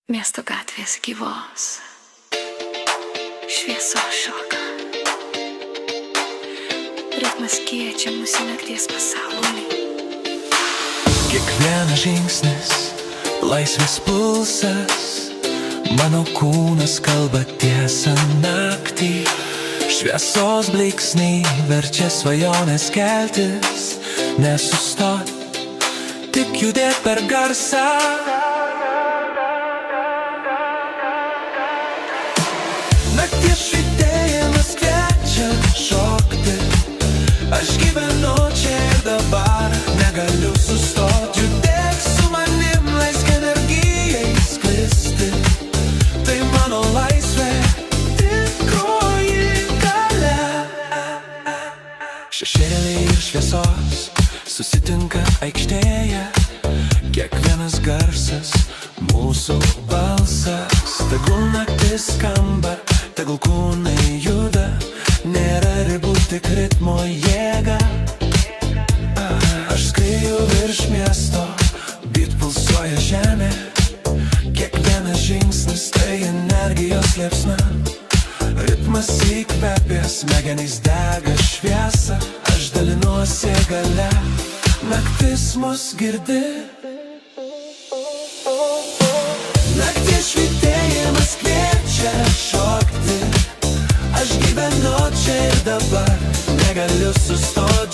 Miesto gatvės gyvos, šviesos šoka, ritmas kviečia mus į nakties pasaulį. Kiekvienas žingsnis, laisvės pulsas, mano kūnas kalba tiesą naktį. Šviesos blyksniai verčia svajonės keltis, nesustot, tik judėt per garsą. Nakties švytėjimas kviečia šokti, aš gyvenu čia ir dabar, negaliu sustot. Judėk su manim, leisk energijai sklisti, tai mano laisvė, tikroji galia. Šešėliai ir šviesos susitinka aikštėje, kiekvienas garsas mūsų balsas. Tegul naktis skamba, tegul kūnai juda, nėra ribų, tik ritmo jėga. Aš skrieju virš miesto, beat pulsuoja žemė, kiekvienas žingsnis tai energijos liepsna. Ritmas įkvepia, smegenys dega šviesą, aš dalinuosi galia, naktis mus girdi. Nakties švytėjimas kviečia šokti, aš gyvenu čia ir dabar, negaliu sustot.